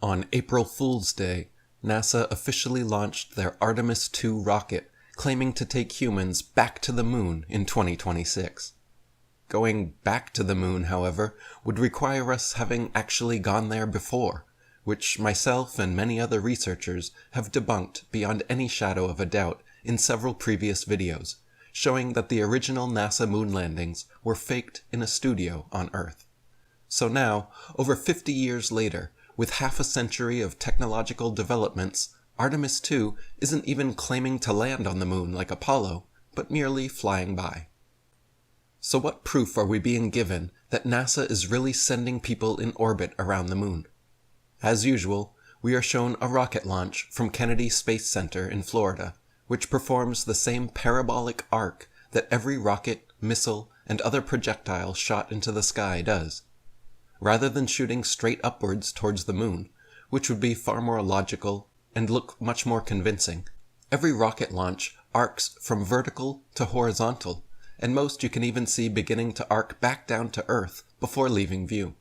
On April Fool's Day, NASA officially launched their Artemis II rocket, claiming to take humans back to the moon in 2026. Going back to the moon, however, would require us having actually gone there before, which myself and many other researchers have debunked beyond any shadow of a doubt in several previous videos, showing that the original NASA moon landings were faked in a studio on Earth. So now, over 50 years later, with half a century of technological developments, Artemis II isn't even claiming to land on the moon like Apollo, but merely flying by. So what proof are we being given that NASA is really sending people in orbit around the moon? As usual, we are shown a rocket launch from Kennedy Space Center in Florida, which performs the same parabolic arc that every rocket, missile, and other projectile shot into the sky does. Rather than shooting straight upwards towards the moon, which would be far more logical and look much more convincing, every rocket launch arcs from vertical to horizontal, and most you can even see beginning to arc back down to Earth before leaving view.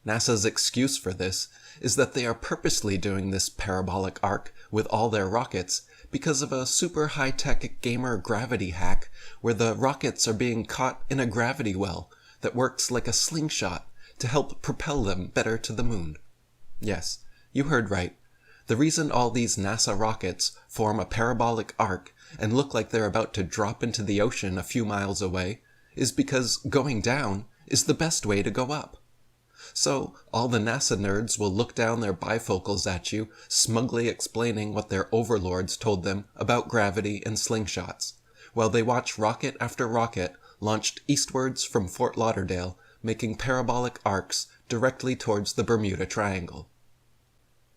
NASA's excuse for this is that they are purposely doing this parabolic arc with all their rockets because of a super high-tech gamer gravity hack where the rockets are being caught in a gravity well that works like a slingshot to help propel them better to the moon. Yes, you heard right. The reason all these NASA rockets form a parabolic arc and look like they're about to drop into the ocean a few miles away is because going down is the best way to go up. So, all the NASA nerds will look down their bifocals at you, smugly explaining what their overlords told them about gravity and slingshots, while they watch rocket after rocket launched eastwards from Fort Lauderdale, making parabolic arcs directly towards the Bermuda Triangle.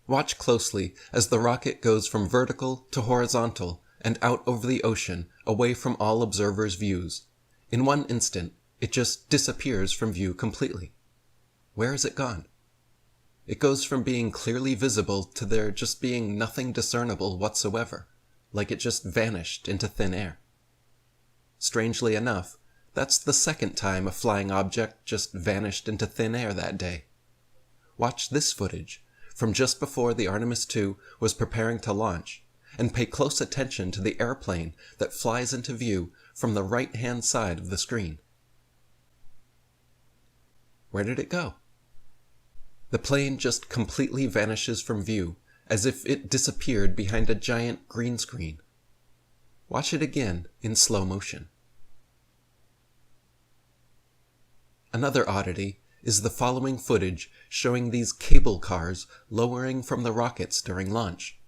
Watch closely as the rocket goes from vertical to horizontal and out over the ocean, away from all observers' views. In one instant, it just disappears from view completely. Where has it gone? It goes from being clearly visible to there just being nothing discernible whatsoever, like it just vanished into thin air. Strangely enough, that's the second time a flying object just vanished into thin air that day. Watch this footage from just before the Artemis II was preparing to launch, and pay close attention to the airplane that flies into view from the right-hand side of the screen. Where did it go? The plane just completely vanishes from view, as if it disappeared behind a giant green screen. Watch it again in slow motion. Another oddity is the following footage showing these cable cars lowering from the rockets during launch.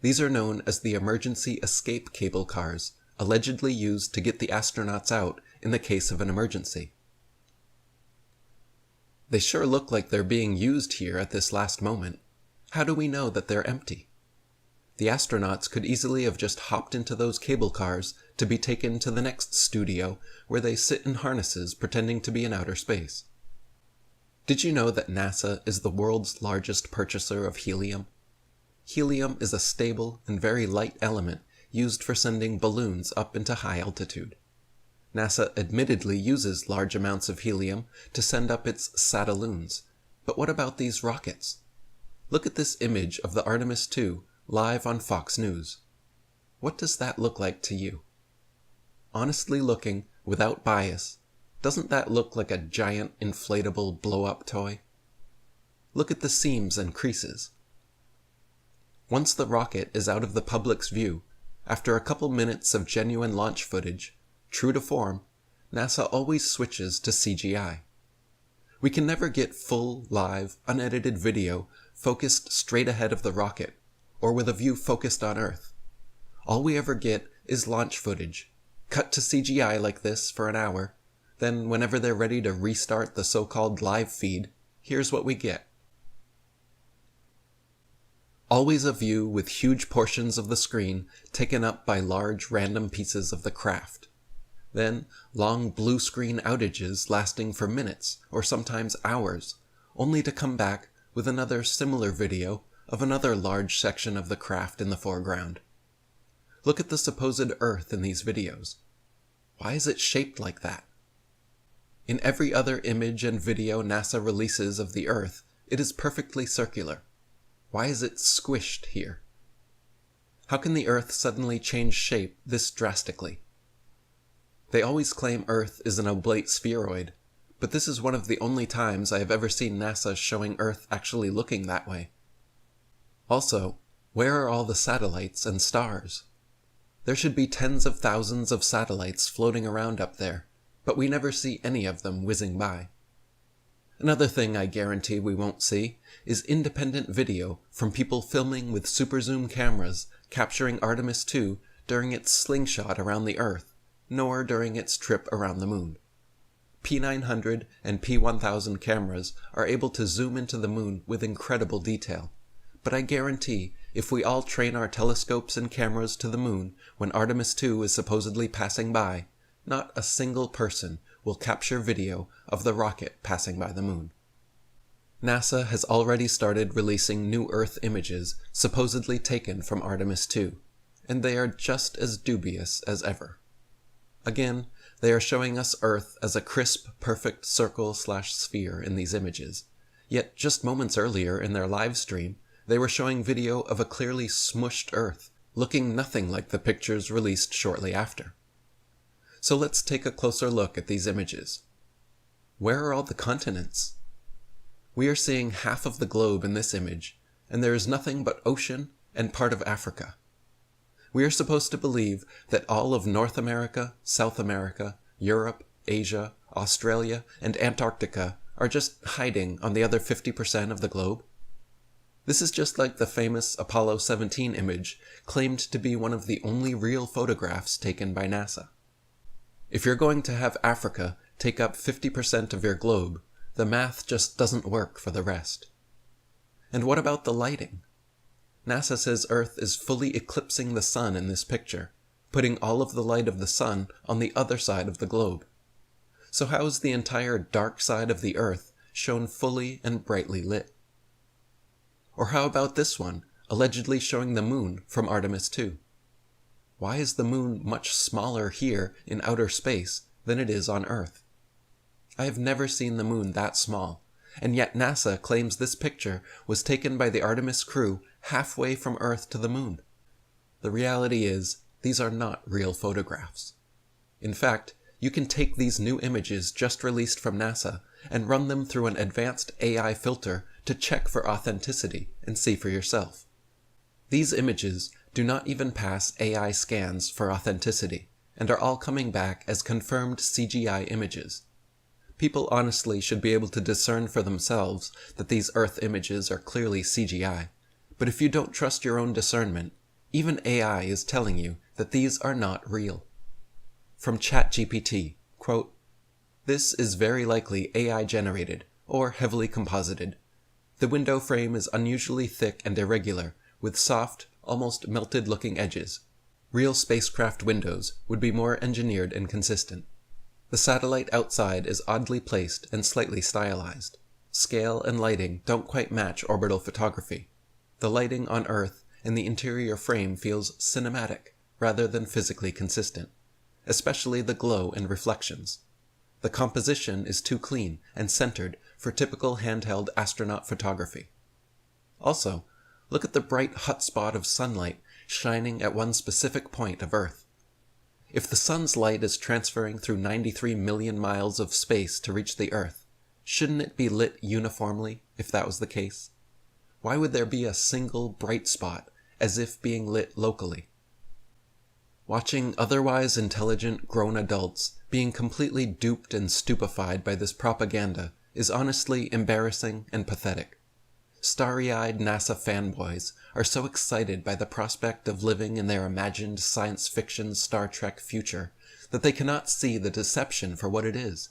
These are known as the emergency escape cable cars, allegedly used to get the astronauts out in the case of an emergency. They sure look like they're being used here at this last moment. How do we know that they're empty? The astronauts could easily have just hopped into those cable cars to be taken to the next studio where they sit in harnesses pretending to be in outer space. Did you know that NASA is the world's largest purchaser of helium? Helium is a stable and very light element used for sending balloons up into high altitude. NASA admittedly uses large amounts of helium to send up its satelloons, but what about these rockets? Look at this image of the Artemis II live on Fox News. What does that look like to you? Honestly looking, without bias, doesn't that look like a giant inflatable blow-up toy? Look at the seams and creases. Once the rocket is out of the public's view, after a couple minutes of genuine launch footage, true to form, NASA always switches to CGI. We can never get full, live, unedited video focused straight ahead of the rocket, or with a view focused on Earth. All we ever get is launch footage, cut to CGI like this for an hour, then whenever they're ready to restart the so-called live feed, here's what we get. Always a view with huge portions of the screen taken up by large random pieces of the craft. Then, long blue screen outages lasting for minutes or sometimes hours, only to come back with another similar video of another large section of the craft in the foreground. Look at the supposed Earth in these videos. Why is it shaped like that? In every other image and video NASA releases of the Earth, It is perfectly circular. Why is it squished here? How can the Earth suddenly change shape this drastically? They always claim Earth is an oblate spheroid, but this is one of the only times I have ever seen NASA showing Earth actually looking that way. Also, where are all the satellites and stars? There should be tens of thousands of satellites floating around up there, but we never see any of them whizzing by. Another thing I guarantee we won't see is independent video from people filming with super zoom cameras capturing Artemis II during its slingshot around the Earth, nor during its trip around the Moon. P900 and P1000 cameras are able to zoom into the Moon with incredible detail, but I guarantee if we all train our telescopes and cameras to the Moon when Artemis II is supposedly passing by, not a single person will capture video of the rocket passing by the Moon. NASA has already started releasing new Earth images supposedly taken from Artemis II, and they are just as dubious as ever. Again, they are showing us Earth as a crisp, perfect circle/sphere in these images, yet just moments earlier in their live stream, they were showing video of a clearly smushed Earth, looking nothing like the pictures released shortly after. So let's take a closer look at these images. Where are all the continents? We are seeing half of the globe in this image, and there is nothing but ocean and part of Africa. We are supposed to believe that all of North America, South America, Europe, Asia, Australia, and Antarctica are just hiding on the other 50% of the globe? This is just like the famous Apollo 17 image claimed to be one of the only real photographs taken by NASA. If you're going to have Africa take up 50% of your globe, the math just doesn't work for the rest. And what about the lighting? NASA says Earth is fully eclipsing the sun in this picture, putting all of the light of the sun on the other side of the globe. So how is the entire dark side of the Earth shown fully and brightly lit? Or how about this one, allegedly showing the Moon from Artemis II? Why is the Moon much smaller here in outer space than it is on Earth? I have never seen the Moon that small, and yet NASA claims this picture was taken by the Artemis crew halfway from Earth to the Moon. The reality is, these are not real photographs. In fact, you can take these new images just released from NASA and run them through an advanced AI filter to check for authenticity and see for yourself. These images do not even pass AI scans for authenticity and are all coming back as confirmed CGI images. People honestly should be able to discern for themselves that these Earth images are clearly CGI, but if you don't trust your own discernment, even AI is telling you that these are not real. From ChatGPT, quote, "This is very likely AI generated or heavily composited. The window frame is unusually thick and irregular, with soft, almost melted-looking edges. Real spacecraft windows would be more engineered and consistent. The satellite outside is oddly placed and slightly stylized. Scale and lighting don't quite match orbital photography. The lighting on Earth and the interior frame feels cinematic rather than physically consistent, especially the glow and reflections. The composition is too clean and centered for typical handheld astronaut photography. Also, look at the bright hot spot of sunlight shining at one specific point of Earth. If the sun's light is transferring through 93 million miles of space to reach the Earth, shouldn't it be lit uniformly if that was the case? Why would there be a single bright spot as if being lit locally? Watching otherwise intelligent grown adults being completely duped and stupefied by this propaganda is honestly embarrassing and pathetic. Starry-eyed NASA fanboys are so excited by the prospect of living in their imagined science fiction Star Trek future that they cannot see the deception for what it is.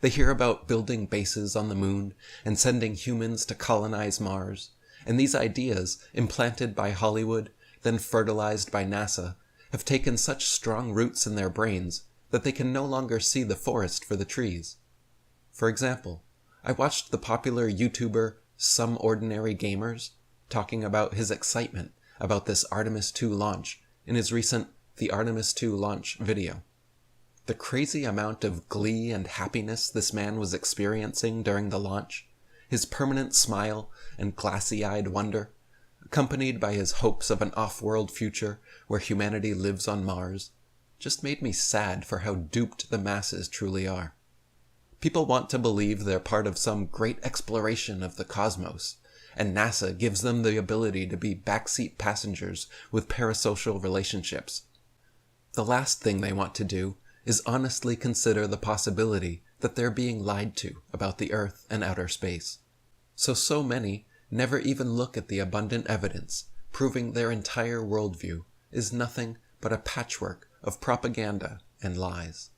They hear about building bases on the Moon and sending humans to colonize Mars, and these ideas, implanted by Hollywood, then fertilized by NASA, have taken such strong roots in their brains that they can no longer see the forest for the trees. For example, I watched the popular YouTuber Some Ordinary Gamers talking about his excitement about this Artemis II launch in his recent The Artemis II Launch video. The crazy amount of glee and happiness this man was experiencing during the launch, his permanent smile and glassy-eyed wonder, accompanied by his hopes of an off-world future where humanity lives on Mars, just made me sad for how duped the masses truly are. People want to believe they're part of some great exploration of the cosmos, and NASA gives them the ability to be backseat passengers with parasocial relationships. The last thing they want to do is honestly consider the possibility that they're being lied to about the Earth and outer space. So many never even look at the abundant evidence proving their entire worldview is nothing but a patchwork of propaganda and lies.